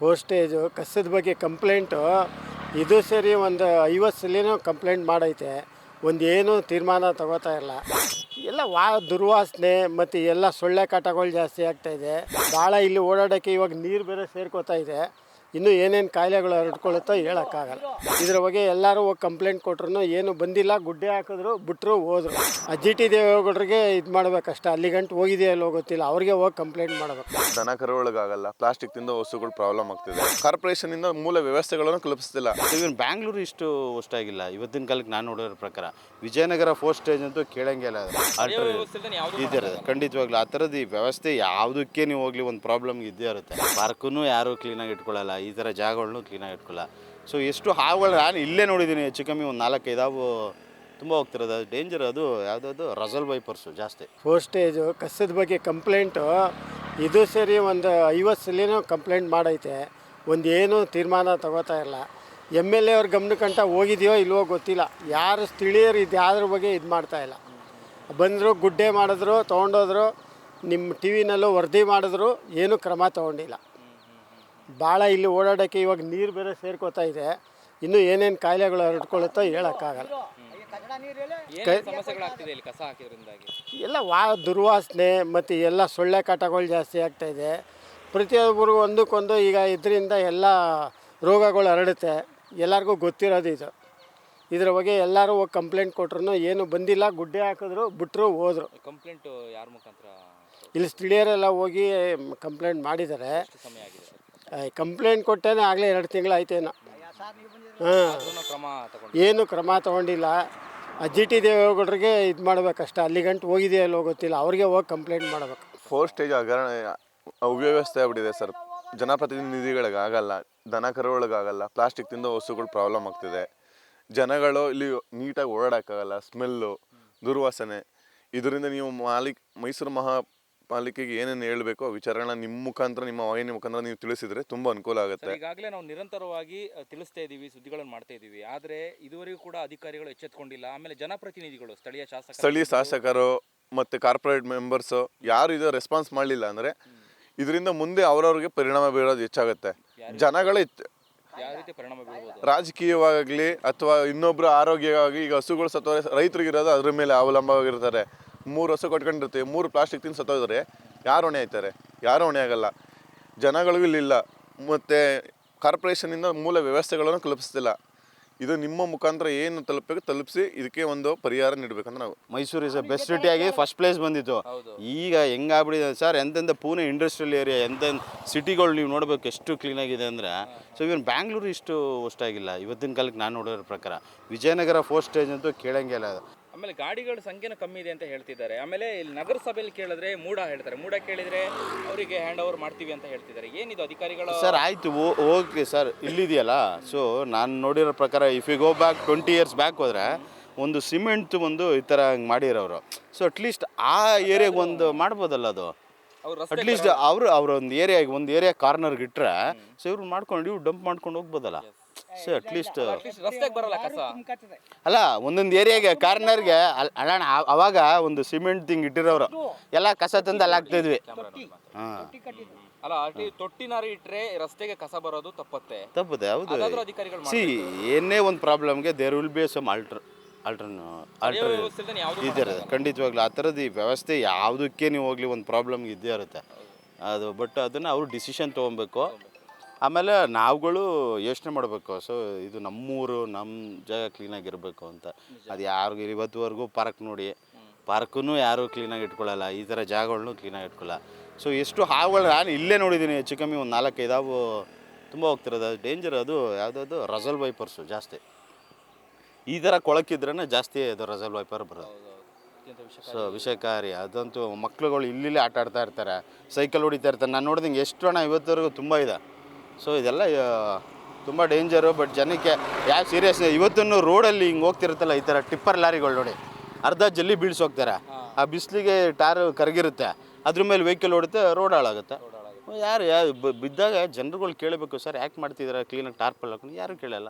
ಪೋಸ್ಟೇಜು ಕಸದ ಬಗ್ಗೆ ಕಂಪ್ಲೇಂಟು ಇದು ಸೇರಿ ಒಂದು 50 ಸಲಿನೂ ಕಂಪ್ಲೇಂಟ್ ಮಾಡೈತೆ. ಒಂದೇನು ತೀರ್ಮಾನ ತಗೋತಾ ಇಲ್ಲ. ಎಲ್ಲ ದುರ್ವಾಸನೆ ಮತ್ತು ಎಲ್ಲ ಸೊಳ್ಳೆ ಕಾಟಗಳು ಜಾಸ್ತಿ ಆಗ್ತಾಯಿದೆ. ಭಾಳ ಇಲ್ಲಿ ಓಡಾಡೋಕ್ಕೆ ಇವಾಗ ನೀರು ಬೇರೆ ಸೇರ್ಕೋತಾ ಇದೆ. ಇನ್ನೂ ಏನೇನು ಕಾಯಿಲೆಗಳು ಹರಡ್ಕೊಳ್ಳುತ್ತೋ ಹೇಳೋಕ್ಕಾಗಲ್ಲ. ಇದ್ರ ಬಗ್ಗೆ ಎಲ್ಲರೂ ಹೋಗಿ ಕಂಪ್ಲೇಂಟ್ ಕೊಟ್ರು ಏನು ಬಂದಿಲ್ಲ, ಗುಡ್ಡೆ ಹಾಕಿದ್ರು, ಬಿಟ್ಟರು, ಹೋದ್ರು. ಆ ಜಿ ಟಿ ದೇವೇಗೌಡರಿಗೆ ಇದು ಮಾಡಬೇಕಷ್ಟೆ. ಅಲ್ಲಿ ಗಂಟು ಹೋಗಿದೆಯಲ್ಲೋ ಗೊತ್ತಿಲ್ಲ, ಅವ್ರಿಗೆ ಹೋಗಿ ಕಂಪ್ಲೇಂಟ್ ಮಾಡಬೇಕು. ದನ ಕರುಗಳಿಗಾಗಲ್ಲ, ಪ್ಲಾಸ್ಟಿಕ್ ತಿಂದ ವಸ್ತುಗಳು ಪ್ರಾಬ್ಲಮ್ ಆಗ್ತಿದೆ. ಕಾರ್ಪೊರೇಷನಿಂದ ಮೂಲ ವ್ಯವಸ್ಥೆಗಳನ್ನು ಕಲ್ಪಿಸ್ತಿಲ್ಲ. ಇವನ್ ಬ್ಯಾಂಗ್ಳೂರು ಇಷ್ಟು ಅಷ್ಟಾಗಿಲ್ಲ ಇವತ್ತಿನ ಕಾಲಕ್ಕೆ. ನಾನು ನೋಡೋರ ಪ್ರಕಾರ ವಿಜಯನಗರ ಫೋಸ್ಟೇಜ್ ಅಂತೂ ಕೇಳಂಗೆ ಇಲ್ಲ. ಇದೇ ಖಂಡಿತವಾಗ್ಲೂ ಆ ಥರದ್ದು ಈ ವ್ಯವಸ್ಥೆ ಯಾವುದಕ್ಕೆ ನೀವು ಹೋಗ್ಲಿ ಒಂದು ಪ್ರಾಬ್ಲಮ್ ಇದ್ದೇ ಇರುತ್ತೆ. ಪಾರ್ಕನ್ನು ಯಾರು ಕ್ಲೀನಾಗಿ ಇಟ್ಕೊಳ್ಳಲ್ಲ, ಈ ಥರ ಜಾಗಗಳನ್ನು ಕ್ಲೀನಾಗಿ ಇಟ್ಕೊಳ್ಳಲ್ಲ. ಸೊ ಎಷ್ಟು ಹಾವುಗಳು ನಾನು ಇಲ್ಲೇ ನೋಡಿದ್ದೀನಿ, ಹೆಚ್ಚು ಕಮ್ಮಿ ಒಂದು 4-5 ಹಾವು ತುಂಬ ಹೋಗ್ತಿರೋದು. ಅದು ಡೇಂಜರ್. ಅದು ಯಾವುದಾದ್ರು ರಸಲ್ ವೈಪರ್ಸು ಜಾಸ್ತಿ. ಪೋಸ್ಟೇಜು ಕಸದ ಬಗ್ಗೆ ಕಂಪ್ಲೇಂಟು ಇದು ಸೇರಿ ಒಂದು 50 ಸಲಿನೂ ಕಂಪ್ಲೇಂಟ್ ಮಾಡೈತೆ. ಒಂದೇನು ತೀರ್ಮಾನ ತಗೋತಾ ಇಲ್ಲ. MLA ಅವ್ರ ಗಮನಕ್ಕಂಟ ಹೋಗಿದೆಯೋ ಇಲ್ವೋ ಗೊತ್ತಿಲ್ಲ. ಯಾರು ಸ್ಥಳೀಯರು ಇದು ಯಾವ್ದ್ರ ಬಗ್ಗೆ ಇದು ಮಾಡ್ತಾಯಿಲ್ಲ. ಬಂದರು, ಗುಡ್ಡೆ ಮಾಡಿದ್ರು, ತೊಗೊಂಡೋದ್ರು, ನಿಮ್ಮ ಟಿ ವಿನಲ್ಲೂ ವರದಿ ಮಾಡಿದ್ರು, ಏನೂ ಕ್ರಮ ತೊಗೊಂಡಿಲ್ಲ. ಭಾಳ ಇಲ್ಲಿ ಓಡಾಡೋಕ್ಕೆ ಇವಾಗ ನೀರು ಬೇರೆ ಸೇರ್ಕೋತಾ ಇದೆ. ಇನ್ನೂ ಏನೇನು ಕಾಯಿಲೆಗಳು ಹರಡ್ಕೊಳ್ಳುತ್ತೋ ಹೇಳೋಕ್ಕಾಗಲ್ಲ. ಎಲ್ಲ ದುರ್ವಾಸನೆ ಮತ್ತು ಎಲ್ಲ ಸೊಳ್ಳೆ ಕಾಟಗಳು ಜಾಸ್ತಿ ಆಗ್ತಾಯಿದೆ. ಪ್ರತಿಯೊಬ್ಬರಿಗೂ ಒಂದಕ್ಕೊಂದು ಈಗ ಇದರಿಂದ ಎಲ್ಲ ರೋಗಗಳು ಹರಡುತ್ತೆ. ಎಲ್ಲರಿಗೂ ಗೊತ್ತಿರೋದು ಇದು. ಇದ್ರ ಬಗ್ಗೆ ಎಲ್ಲರೂ ಹೋಗಿ ಕಂಪ್ಲೇಂಟ್ ಕೊಟ್ರು ಏನು ಬಂದಿಲ್ಲ, ಗುಡ್ಡೆ ಹಾಕಿದ್ರು, ಬಿಟ್ಟರು, ಹೋದ್ರು. ಕಂಪ್ಲೇಂಟು ಯಾರ ಮುಖಾಂತರ? ಇಲ್ಲಿ ಸ್ಥಳೀಯರೆಲ್ಲ ಹೋಗಿ ಕಂಪ್ಲೇಂಟ್ ಮಾಡಿದ್ದಾರೆ. ಕಂಪ್ಲೇಂಟ್ ಕೊಟ್ಟೇನೆ ಆಗಲೇ 2 ತಿಂಗಳು ಆಯ್ತೇನೋ. ಏನು ಕ್ರಮ ತೊಗೊಂಡಿಲ್ಲ. ಆ ಜಿ ಟಿ ದೇವೇಗೌಡರಿಗೆ ಇದು ಮಾಡಬೇಕಷ್ಟೆ. ಅಲ್ಲಿ ಗಂಟು ಹೋಗಿದೆಯಲ್ಲೋ ಗೊತ್ತಿಲ್ಲ, ಅವ್ರಿಗೆ ಹೋಗಿ ಕಂಪ್ಲೇಂಟ್ ಮಾಡಬೇಕು. ಫೋಸ್ಟೇಜ್ ಹಗರಣ ಅವ್ಯವಸ್ಥೆ ಆಗ್ಬಿಟ್ಟಿದೆ ಸರ್. ಜನಪ್ರತಿನಿಧಿಗಳಿಗಾಗಲ್ಲ, ದನ ಕರುಗಳಿಗಾಗಲ್ಲ, ಪ್ಲಾಸ್ಟಿಕ್ ತಿಂದ ವಸ್ತುಗಳು ಪ್ರಾಬ್ಲಮ್ ಆಗ್ತಿದೆ. ಜನಗಳು ಇಲ್ಲಿ ನೀಟಾಗಿ ಓಡಾಡೋಕ್ಕಾಗಲ್ಲ. ಸ್ಮೆಲ್ಲು, ದುರ್ವಾಸನೆ. ಇದರಿಂದ ನೀವು ಮೈಸೂರು ಮಹಾಪಾಲಿಕೆಗೆ ಏನೇನು ಹೇಳಬೇಕೋ ವಿಚಾರಗಳನ್ನ ನಿಮ್ಮ ಮುಖಾಂತರ, ನಿಮ್ಮ ವಾಹಿನಿ ಮುಖಾಂತರ ನೀವು ತಿಳಿಸಿದರೆ ತುಂಬ ಅನುಕೂಲ ಆಗುತ್ತೆ. ಈಗಾಗಲೇ ನಾವು ನಿರಂತರವಾಗಿ ತಿಳಿಸ್ತಾ ಇದ್ದೀವಿ, ಸುದ್ದಿಗಳನ್ನು ಮಾಡ್ತಾ ಇದ್ದೀವಿ. ಆದರೆ ಇದುವರೆಗೂ ಕೂಡ ಅಧಿಕಾರಿಗಳು ಎಚ್ಚೆತ್ತುಕೊಂಡಿಲ್ಲ. ಆಮೇಲೆ ಜನಪ್ರತಿನಿಧಿಗಳು, ಸ್ಥಳೀಯ ಶಾಸಕರು ಮತ್ತು ಕಾರ್ಪೊರೇಟ್ ಮೆಂಬರ್ಸು ಯಾರು ಇದು ರೆಸ್ಪಾನ್ಸ್ ಮಾಡಲಿಲ್ಲ ಅಂದರೆ ಇದರಿಂದ ಮುಂದೆ ಅವ್ರವ್ರಿಗೆ ಪರಿಣಾಮ ಬೀರೋದು ಹೆಚ್ಚಾಗುತ್ತೆ. ಜನಗಳು ರಾಜಕೀಯವಾಗಲಿ ಅಥವಾ ಇನ್ನೊಬ್ಬರು ಆರೋಗ್ಯವಾಗಿ, ಈಗ ಹಸುಗಳು ಸತ್ತೋದ್ರೆ ರೈತರಿಗಿರೋದು ಅದ್ರ ಮೇಲೆ ಅವಲಂಬವಾಗಿರ್ತಾರೆ. 3 ಹಸು ಕಟ್ಕೊಂಡಿರ್ತೀವಿ, 3 ಪ್ಲಾಸ್ಟಿಕ್ ತಿಂದು ಸತ್ತೋದ್ರೆ ಯಾರು ಹೊಣೆ ಆಯ್ತಾರೆ? ಯಾರು ಹೊಣೆ ಆಗಲ್ಲ. ಜನಗಳಿಗೂ ಇಲ್ಲಿಲ್ಲ. ಮತ್ತು ಕಾರ್ಪೊರೇಷನಿಂದ ಮೂಲ ವ್ಯವಸ್ಥೆಗಳನ್ನು ಕಲ್ಪಿಸ್ತಿಲ್ಲ. ಇದು ನಿಮ್ಮ ಮುಖಾಂತರ ಏನು ತಲುಪಬೇಕು ತಲುಪಿಸಿ ಇದಕ್ಕೆ ಒಂದು ಪರಿಹಾರ ನೀಡಬೇಕಂತ ನಾವು. ಮೈಸೂರು ಇಸ್ ಬೆಸ್ಟ್ ಸಿಟಿ ಆಗಿ ಫಸ್ಟ್ ಪ್ಲೇಸ್ ಬಂದಿತ್ತು. ಈಗ ಹೆಂಗಾಗ್ಬಿಟ್ಟಿದೆ ಸರ್, ಎಂತೆಂಥ ಪುಣೆ ಇಂಡಸ್ಟ್ರಿಯಲ್ ಏರಿಯಾ, ಎಂತೆಂಥ ಸಿಟಿಗಳು ನೀವು ನೋಡಬೇಕು ಎಷ್ಟು ಕ್ಲೀನಾಗಿದೆ ಅಂದರೆ. ಸೊ ಇವನ್ ಬ್ಯಾಂಗ್ಳೂರು ಇಷ್ಟು ಅಷ್ಟಾಗಿಲ್ಲ ಇವತ್ತಿನ ಕಾಲಕ್ಕೆ. ನಾನು ನೋಡೋರ ಪ್ರಕಾರ ವಿಜಯನಗರ ಫೋಸ್ಟೇಜ್ ಅಂತೂ ಕೇಳಂಗೆ ಇಲ್ಲ. ಆಮೇಲೆ ಗಾಡಿಗಳ ಸಂಖ್ಯೆನೂ ಕಮ್ಮಿ ಇದೆ ಅಂತ ಹೇಳ್ತಿದ್ದಾರೆ. ಆಮೇಲೆ ಇಲ್ಲಿ ನಗರಸಭೆಯಲ್ಲಿ ಕೇಳಿದ್ರೆ ಮೂಡ ಹೇಳ್ತಾರೆ, ಮೂಡ ಕೇಳಿದರೆ ಅವರಿಗೆ ಹ್ಯಾಂಡ್ ಓವರ್ ಮಾಡ್ತೀವಿ ಅಂತ ಹೇಳ್ತಿದ್ದಾರೆ. ಏನಿದು ಅಧಿಕಾರಿಗಳು? ಸರ್ ಆಯಿತು, ಓಕೆ ಸರ್, ಇಲ್ಲಿದೆಯಲ್ಲ. ಸೊ ನಾನು ನೋಡಿರೋ ಪ್ರಕಾರ if you go back 20 years back ಹೋದರೆ ಒಂದು ಸಿಮೆಂಟ್ ಒಂದು ಈ ಥರ ಹಂಗೆ ಮಾಡಿರೋರು. ಸೊ ಅಟ್ಲೀಸ್ಟ್ ಆ ಏರಿಯಾಗೆ ಒಂದು ಮಾಡ್ಬೋದಲ್ಲ ಅದು. ಅಟ್ಲೀಸ್ಟ್ ಅವ್ರ ಒಂದು ಏರಿಯಾ ಕಾರ್ನರ್ಗೆ ಇಟ್ಟರೆ ಸೊ ಇವ್ರು ಮಾಡ್ಕೊಂಡು ಇವ್ರು ಡಂಪ್ ಮಾಡ್ಕೊಂಡು ಹೋಗ್ಬೋದಲ್ಲ. ಸೊ ಅಟ್ಲೀಸ್ಟ್ ರಸ್ತೆಗೆ ಬರಲ್ಲ ಕಸ. ಅಲ್ಲ, ಒಂದೊಂದು ಏರಿಯಾಗೆ ಕಾರ್ನರ್ಗೆ ಅಲ್ಲಣ್ಣ ಅವಾಗ ಒಂದು ಸಿಮೆಂಟ್ ತಿಂಗ್ ಇಟ್ಟಿರೋರು ಎಲ್ಲ ಕಸ ತಂದು ಅಲ್ಲಿ ಹಾಕ್ತಿದ್ವಿ. ಅಲ್ಲ, ತೊಟ್ಟಿನಾರು ಇಟ್ಟರೆ ರಸ್ತೆಗೆ ಕಸ ಬರೋದು ತಪ್ಪುತ್ತೆ. ಹೌದು. ಅಧಿಕಾರಿಗಳು ಏನೇ ಒಂದು ಪ್ರಾಬ್ಲಮ್ಗೆ there will be some alter ಇದೇ ಖಂಡಿತವಾಗ್ಲೂ. ಆ ಥರದ್ದು ಈ ವ್ಯವಸ್ಥೆ ಯಾವುದಕ್ಕೆ ನೀವು ಹೋಗ್ಲಿ ಒಂದು ಪ್ರಾಬ್ಲಮ್ ಇದ್ದೇ ಇರುತ್ತೆ ಅದು. ಬಟ್ ಅದನ್ನು ಅವರು ಡಿಸಿಷನ್ ತೊಗೊಬೇಕು. ಆಮೇಲೆ ನಾವುಗಳು ಯೋಚನೆ ಮಾಡಬೇಕು. ಸೊ ಇದು ನಮ್ಮೂರು, ನಮ್ಮ ಜಾಗ ಕ್ಲೀನಾಗಿರಬೇಕು ಅಂತ. ಅದು ಯಾರಿಗೂ ಇವತ್ತುವರೆಗೂ ಪಾರ್ಕ್ ನೋಡಿ, ಪಾರ್ಕನ್ನು ಯಾರೂ ಕ್ಲೀನಾಗಿ ಇಟ್ಕೊಳ್ಳಲ್ಲ, ಈ ಥರ ಜಾಗಗಳನ್ನು ಕ್ಲೀನಾಗಿ ಇಟ್ಕೊಳ್ಳಲ್ಲ. ಸೊ ಎಷ್ಟು ಹಾವುಗಳು ನಾನು ಇಲ್ಲೇ ನೋಡಿದ್ದೀನಿ, ಹೆಚ್ಚು ಕಮ್ಮಿ ಒಂದು 4-5 ಹಾವು ತುಂಬ ಹೋಗ್ತಿರೋದು. ಅದು ಡೇಂಜರ್. ಅದು ಯಾವುದಾದ್ರು ರಸಲ್ ವೈಪರ್ಸು ಜಾಸ್ತಿ. ಈ ಥರ ಕೊಳಕಿದ್ರೇ ಜಾಸ್ತಿ ಅದು ರಸಲ್ ವೈಪರ್ ಬರೋದು. ಸೊ ವಿಷಕಾರಿ. ಅದಂತೂ ಮಕ್ಳುಗಳು ಇಲ್ಲಿಲ್ಲೇ ಆಟ ಆಡ್ತಾ ಇರ್ತಾರೆ, ಸೈಕಲ್ ಹೊಡಿತಾ ಇರ್ತಾರೆ. ನಾನು ನೋಡಿದಂಗೆ ಎಷ್ಟು ಹಣ ಇವತ್ತವರೆಗೂ ತುಂಬ ಇದೆ. ಸೊ ಇದೆಲ್ಲ ತುಂಬ ಡೇಂಜರು. ಬಟ್ ಜನಕ್ಕೆ ಯಾವ ಸೀರಿಯಸ್ ಇವತ್ತೂ ರೋಡಲ್ಲಿ ಹಿಂಗೆ ಹೋಗ್ತಿರುತ್ತಲ್ಲ ಈ ಥರ ಟಿಪ್ಪರ್ ಲಾರಿಗಳು ನೋಡಿ, ಅರ್ಧ ಜಲ್ಲಿ ಬೀಳ್ಸೋಗ್ತಾರೆ. ಆ ಬಿಸಿಲಿಗೆ ಟಾರು ಕರಗಿರುತ್ತೆ, ಅದ್ರ ಮೇಲೆ ವೆಹಿಕಲ್ ಓಡುತ್ತೆ, ರೋಡ್ ಹಾಳಾಗುತ್ತೆ. ಯಾರು ಬಿದ್ದಾಗ ಜನರುಗಳು ಕೇಳಬೇಕು, ಸರ್ ಯಾಕೆ ಮಾಡ್ತಿದ್ದಾರೆ ಕ್ಲೀನಾಗಿ ಟಾರ್ಪಲ್ ಹಾಕೊಂಡು? ಯಾರೂ ಕೇಳಲ್ಲ.